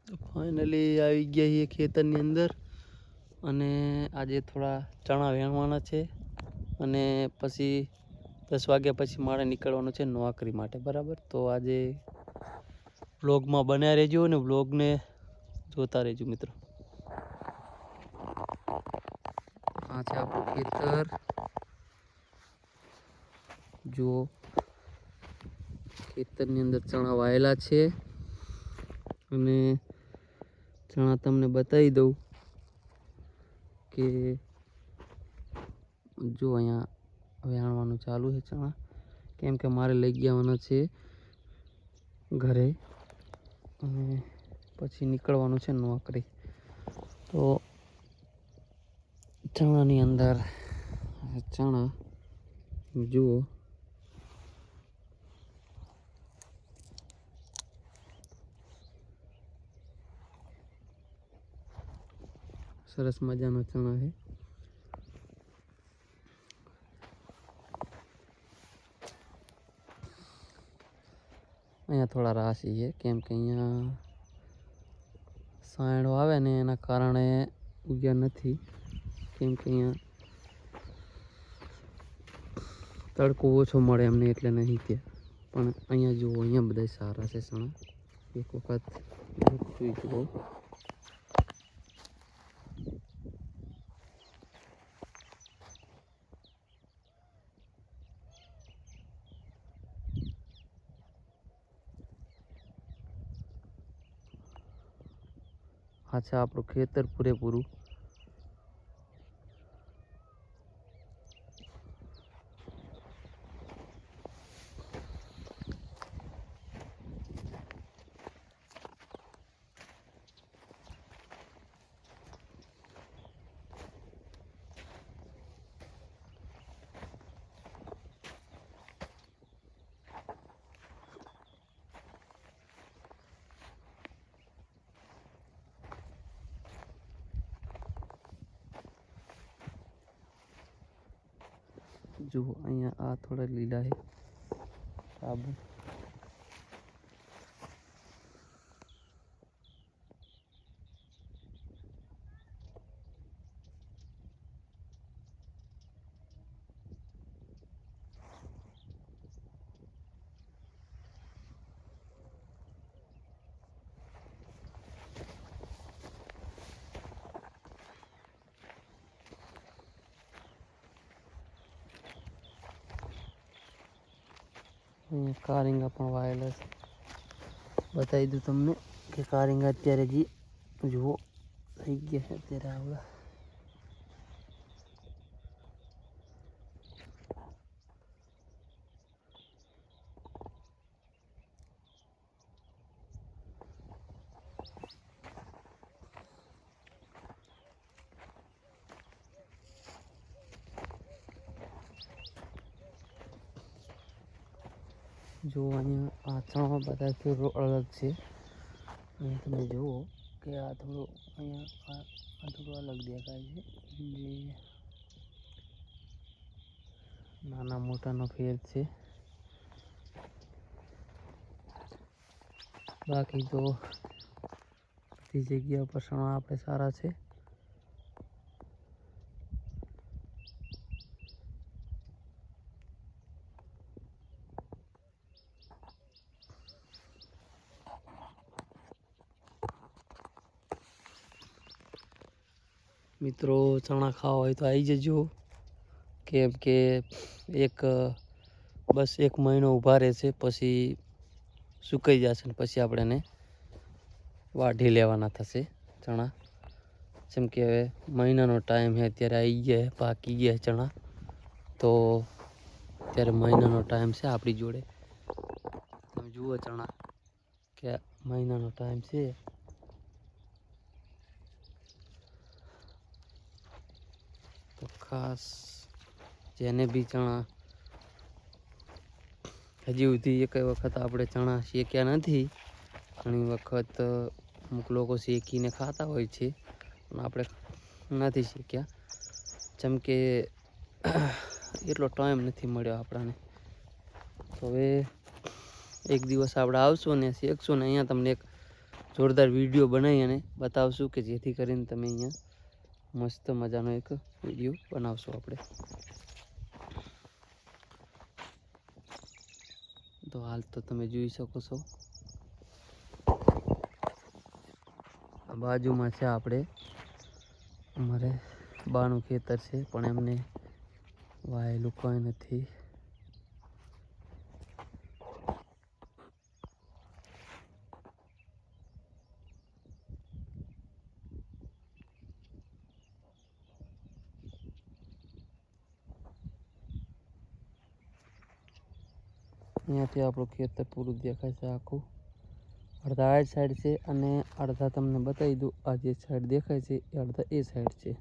Finally આવી ગયા છીએ ખેતરની અંદર અને આજે થોડા ચણા વેણવાના છે અને પછી 10 વાગ્યા પછી મારે નીકળવાનું છે નોકરી માટે, બરાબર? તો આજે વ્લોગમાં બન્યા રહેજો અને વ્લોગને જોતા રહેજો મિત્રો. આ છે આપણું ખેતર. જુઓ, ખેતરની અંદર ચણા વાયેલા છે અને ચણા તમને બતાવી દઉં કે જો અહીંયા વેણવાનું ચાલુ છે ચણા, કેમ કે મારે લઈ જવાના છે ઘરે અને પછી નીકળવાનું છે નોકરી. તો ચણાની અંદર ચણા જુઓ, સરસ મજાના ચણા છે. અહીંયા થોડા રાશી છે કેમ કે અહીંયા સાયણો આવે ને એના કારણે ઉગ્યા નથી, કેમ કે અહીંયા તડકો ઓછો મળે એમને એટલે નહીં ત્યાં. પણ અહીંયા જુઓ, અહીંયા બધા સારા છે ચણા. એક વખત જોઈ જુઓ. આ છે આપણું ખેતર પૂરેપૂરું. જુઓ, અહીંયા આ થોડા લીલા છે સાબુ. કારિંગા પણ વાયેલા છે. બતાવી દઉં તમને કે કારિંગા અત્યારે જે જુઓ થઈ ગયા છે અત્યારે આવડા. જો અહીંયા આ ચણા બધા થોડું અલગ છે. અહીંયા તમે જુઓ કે આ થોડું અહીંયા આ થોડું અલગ દેખાય છે. જે નાના મોટાનો ફેર છે. બાકી તો બધી જગ્યા પર ચણા આપણે સારા છે. મિત્રો, ચણા ખાવા હોય તો આવી જજો, કેમ કે બસ એક મહિનો ઊભા રહેશે, પછી સુકાઈ જશે ને પછી આપણે એને વાઢી લેવાના થશે ચણા. જેમ કે હવે મહિનાનો ટાઈમ છે, અત્યારે આવી ગયા પાકી ગયા ચણા, તો અત્યારે મહિનાનો ટાઈમ છે આપણી જોડે. તમે જુઓ ચણા કે મહિનાનો ટાઈમ છે. તો ખાસ જેને બી ચણા હજી સુધી એક વખત આપણે ચણા શેક્યા નથી, ઘણી વખત અમુક લોકો શેકીને ખાતા હોય છે, પણ આપણે નથી શેક્યા. જેમ કે એટલો ટાઈમ નથી મળ્યો આપણને. તો હવે એક દિવસ આપણે આવશું ને શેકશું ને અહીંયા તમને એક જોરદાર વિડીયો બનાવી અને બતાવશું કે જેથી કરીને તમે અહીંયા મસ્ત મજાનો એક વિડીયો બનાવશો આપણે. તો હાલ તો તમે જોઈ શકો છો આ બાજુમાં છે આપણે અમારે બાનું ખેતર છે પણ એમને વાયેલું કોઈ નથી. અહીંયાથી આપણું ખેતર પૂરું દેખાય છે આખું. અડધા આ સાઈડ છે અને અડધા તમને બતાવી દઉં આ જે સાઈડ દેખાય છે એ અડધા એ સાઈડ છે.